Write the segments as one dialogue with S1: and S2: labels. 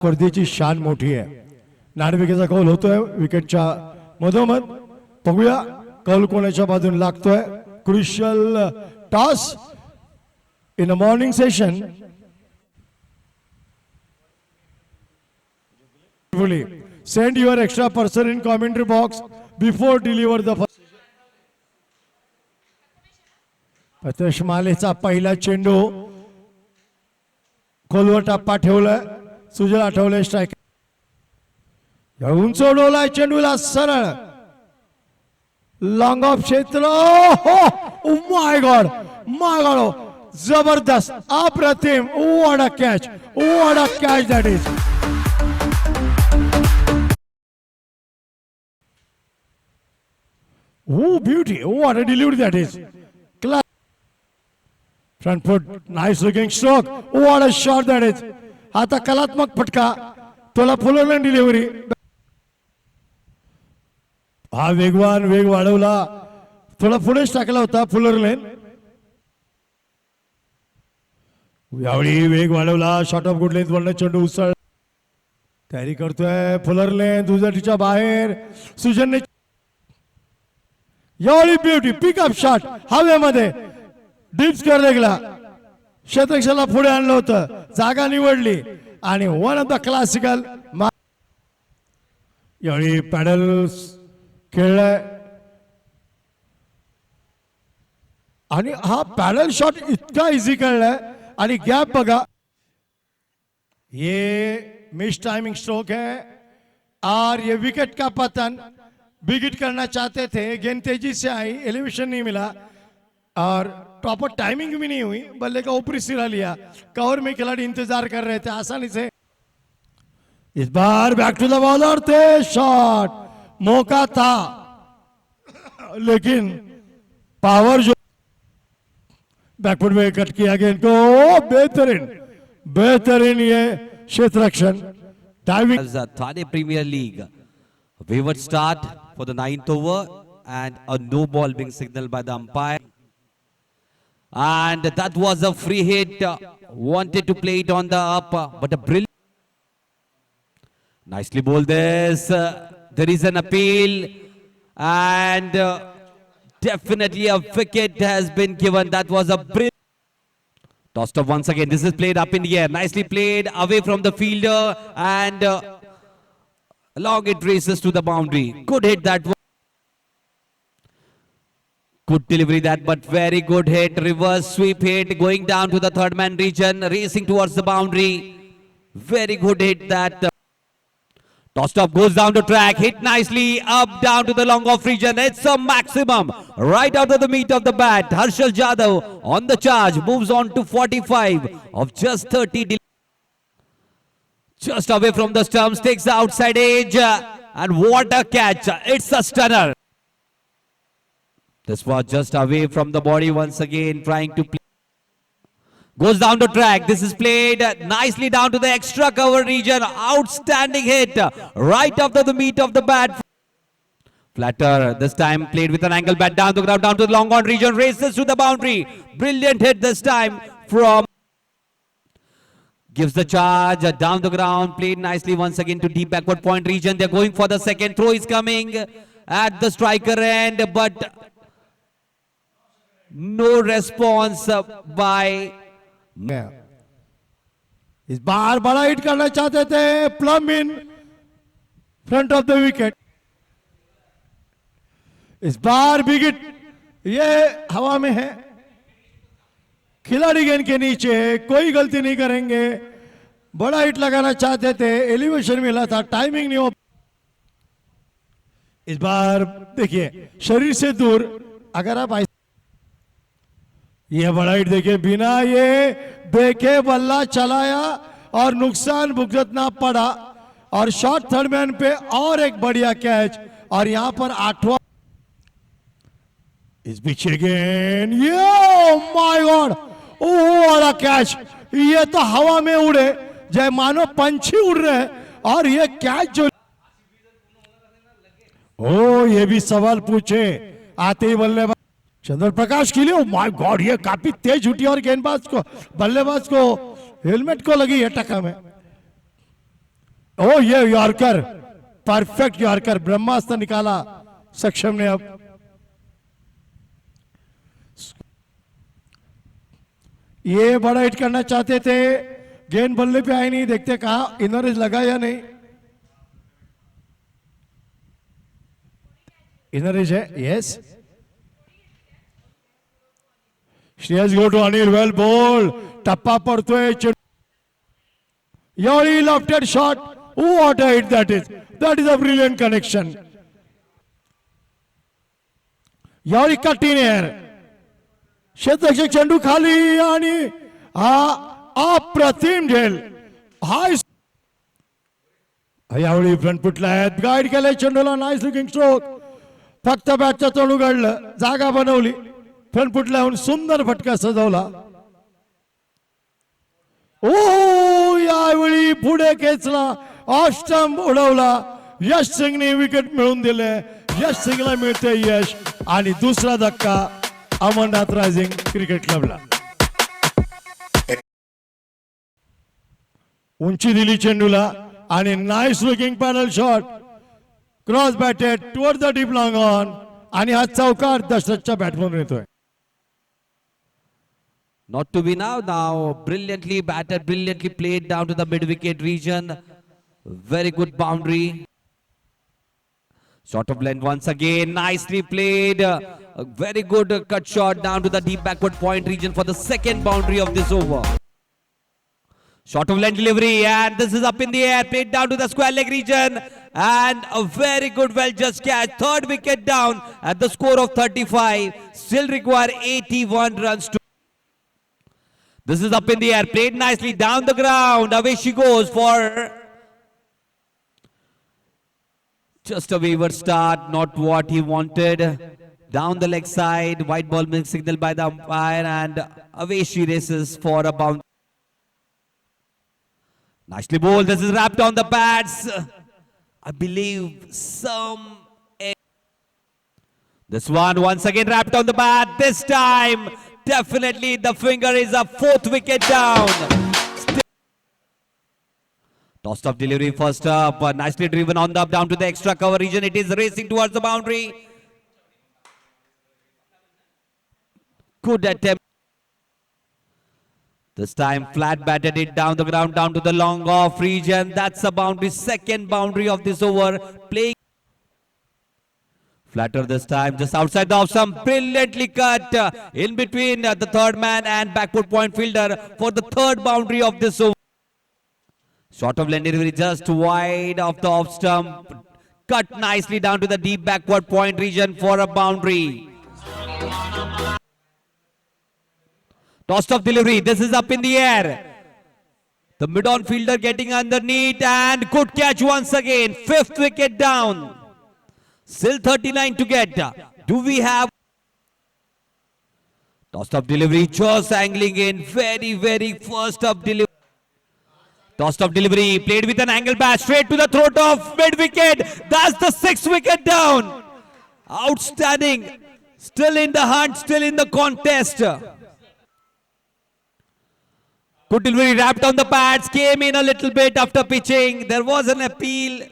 S1: स्पर्धेची शान मोठी आहे. नाणेफेकीचा कौल होतोय विकेटच्या मधोमध. बघूया कौल कोणाच्या बाजूने लागतोय. Crucial toss in a morning session. Send your extra person in commentary box before deliver the first. Prathamesh Malecha पहिला चेंडू खोलवर टप्पा ठेवलाय. सुजल आठवले स्ट्राईक. उंच उडवलाय चेंडूला सरळ लॉंग ऑफ क्षेत्र. माय गॉड जबरदस्त अप्रतिम. What a catch, what a catch that is. Oh beauty, what a delivery that is. Class. Front foot, nice looking stroke. What a shot that is. आता कलात्मक फटका तुला फुलरलेन डिलिव्हरी. हा वेगवान वेग वाढवला. थोडा पुढेच टाकला होता फुलरलेन. यावेळी वेग वाढवला. शॉर्ट ऑफ गुड लेंथ वरनं चेंडू उसळ तयारी करतोय फुलरलेन. दुजटीच्या बाहेर सुजनने यावेळी ब्युटी पिकअप शॉट हवेमध्ये डीप स्क्वेअर गेला. क्षेत्रक्षाला पुढे आणलं होतं. जागा निवडली आणि वन ऑफ द क्लासिकल. यावेळी पॅडल खेळलाय आणि हा पॅडल शॉट इतका इझी खेळलाय आणि गॅप बघा. ये मिस टाइमिंग स्ट्रोक है और ये विकेट का पतन. बिग हिट करना चाहते थे, गेंद तेजी से आई, एलिवेशन नहीं मिला और प्रॉपर टाइमिंग भी नहीं हुई. बल्ले का ऊपरी सिरा लिया. कवर में खिलाड़ी इंतजार कर रहे थे आसानी से. इस बार बैक टू द बॉलर थे. शॉट मौका था लेकिन पावर जो बैकफुट में कट किया गेंद को. बेहतरीन बेहतरीन ये क्षेत्र रक्षण diving.
S2: Thane Premier League. Wayward start for the 9th over and a no ball being signaled by the umpire. And that was a free hit. Wanted to play it on the up, but a brilliant. Nicely bowled this. There is an appeal and definitely a wicket has been given. That was a brilliant. Tossed up once again. This is played up in the air. Nicely played away from the fielder and along it races to the boundary. Good hit that one. Good delivery that, but very good hit. Reverse sweep hit going down to the third man region, racing towards the boundary. Very good hit that. Tossed up, goes down to track, hit nicely up down to the long off region. It's a maximum right out of the meat of the bat. Harshal Jadhav on the charge, moves on to 45 of just 30. Just away from the stumps, takes the outside edge, and what a catch. It's a stunner. This was just away from the body once again, trying to play. Goes down to track. This is played nicely down to the extra cover region. Outstanding hit right after the meat of the bat. Flatter this time played with an angle bat down the ground, down to the long on region, races to the boundary. Brilliant hit this time from. Gives the charge down the ground, played nicely once again to deep backward point region. They're going for the second. Throw is coming at the striker end, but no response by.
S1: इस बार बड़ा hit करना चाहते थे. Plum in front of the wicket. इस बार big hit ये हवा में है. खिलाड़ी गेंद के नीचे, कोई गलती नहीं करेंगे. बड़ा हिट लगाना चाहते थे, एलिवेशन मिला था, टाइमिंग नहीं हो. इस बार देखिए शरीर से दूर अगर आप ये बड़ा हिट देखिए, बिना ये देखे बल्ला चलाया और नुकसान भुगतना पड़ा. और शॉर्ट थर्ड मैन पे और एक बढ़िया कैच. और यहां पर 8वां इस पीछे गेंद. ये my God, what a catch. ये तो हवा में उड़े जय मानो पंछी उड़ रहे. और ये कैच जो ये भी सवाल पूछे आते ही बल्लेबाज चंद्र प्रकाश के लिए. माय गॉड, ये काफी तेज उठी और गेंदबाज को, बल्लेबाज को हेलमेट को लगी है टक्कर में. ओ ये यॉर्कर, परफेक्ट यॉर्कर, ब्रह्मास्त्र निकाला सक्षम ने अब। ये बड़ा हिट करना चाहते थे, गेंद बल्ले पे आई नहीं, देखते कहा इनर एज लगा या नहीं। इनर एज है, yes. Shreyas go to Anil, well ball, टप्पा पडतोय। Yori lofted shot. What a hit that is. That is a brilliant connection. Yori cut in air. क्षेत्ररक्षक चेंडू खाली आणि हा अप्रतिम झेल. हाय यावेळी फ्रंट फुटला आहेत, गाईड केलंय चेंडूला, नाईस लुकिंग स्ट्रोक. फक्त बॅटचं तोंड उघडलं, जागा बनवली, फ्रंट फुटला होऊन सुंदर फटका सजवला. ओ यावेळी पुढे खेचला, ऑफ स्टंप उडवला. यश सिंगने विकेट मिळवून दिले. यश सिंगला मिळते यश आणि दुसरा धक्का अमरनाथ रायझिंग क्रिकेट क्लबला. उंची दिली चेंडूला आणि nice looking panel shot, cross batted toward the deep long on आणि हा चौकार दशरथच्या बॅटमधून येतोय.
S2: Not to be now. Now brilliantly batted, brilliantly played down to the mid-wicket region. Very good boundary. Short of length once again. Nicely played. A very good cut shot down to the deep backward point region for the second boundary of this over. Short of length delivery, and this is up in the air. Played down to the square leg region. And a very good well just catch. Third wicket down at the score of 35. Still require 81 runs to. This is up in the air, played nicely down the ground. Away she goes for just a wayward start, not what he wanted. Down the leg side, white ball being signaled by the umpire, and away she races for a bounce. Nicely bowled. This is wrapped on the pads. I believe some. This one once again wrapped on the bat. This time. Definitely the finger is a fourth wicket down. Tossed up delivery first up, nicely driven on the up down to the extra cover region. It is racing towards the boundary. Good attempt. This time flat batted it down the ground, down to the long off region. That's the boundary, second boundary of this over. Playing flatter this time, just outside the off stump, brilliantly cut in between the third man and backward point fielder for the third boundary of this over. Short of length delivery just wide of the off stump, cut nicely down to the deep backward point region for a boundary. Tossed off delivery, this is up in the air. The mid-on fielder getting underneath, and good catch once again, fifth wicket down. Still 39 to get. Do we have? Tossed up delivery, just angling in. Very, very first up delivery. Tossed up delivery, played with an angle bat straight to the throat of mid-wicket. That's the sixth wicket down. Outstanding. Still in the hunt, still in the contest. Good delivery, wrapped on the pads. Came in a little bit after pitching. There was an appeal.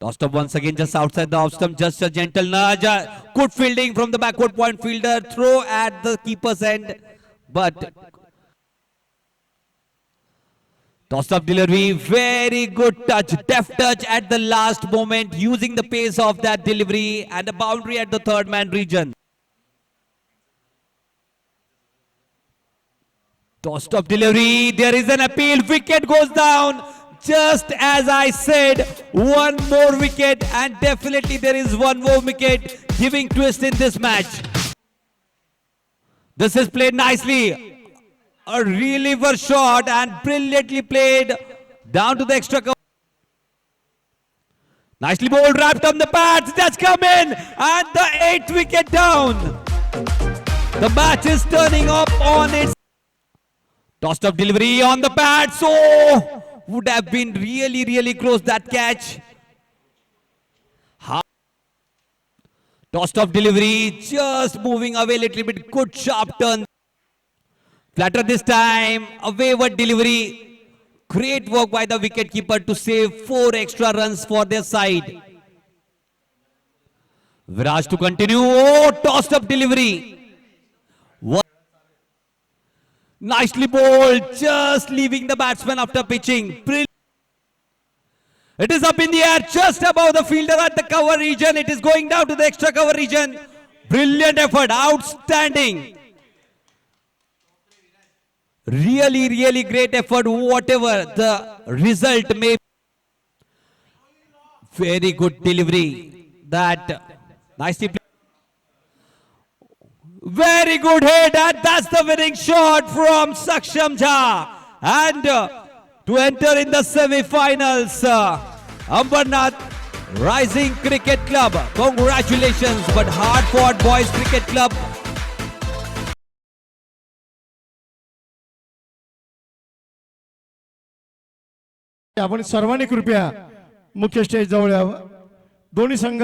S2: Tossed up once again just outside the off stump, just a gentle nudge. Good fielding from the backward point fielder. Throw at the keeper's end. But tossed up delivery, very good touch, deft touch at the last moment, using the pace of that delivery, and a boundary at the third man region. Tossed up delivery, there is an appeal, wicket goes down. Just as I said, one more wicket, and definitely there is one more wicket giving twist in this match. This is played nicely. A reliever shot and brilliantly played down to the extra cover. Nicely bowled, wrapped on the pads, that's come in, and the 8th wicket down. The match is turning up on its. Tossed up delivery on the pads, so would have been really close that catch. Tossed off delivery, just moving away a little bit, good sharp turn. Flatter this time, a wayward delivery. Great work by the wicketkeeper to save 4 extra runs for their side. Viraj to continue. Oh, tossed up delivery. Nicely bowled, just leaving the batsman after pitching. It is up in the air, just above the fielder at the cover region. It is going down to the extra cover region. Brilliant effort, outstanding. Really, really great effort, whatever the result may be. Very good delivery. That nicely played. Very good hit, and that's the winning shot from Saksham Jha. And to enter in the semi-finals, Ambernath Rising Cricket Club. Congratulations, but hard fought boys cricket club.
S1: आपण सर्वांनी कृपया मुख्य stage जवळ यावं. दोन्ही संघ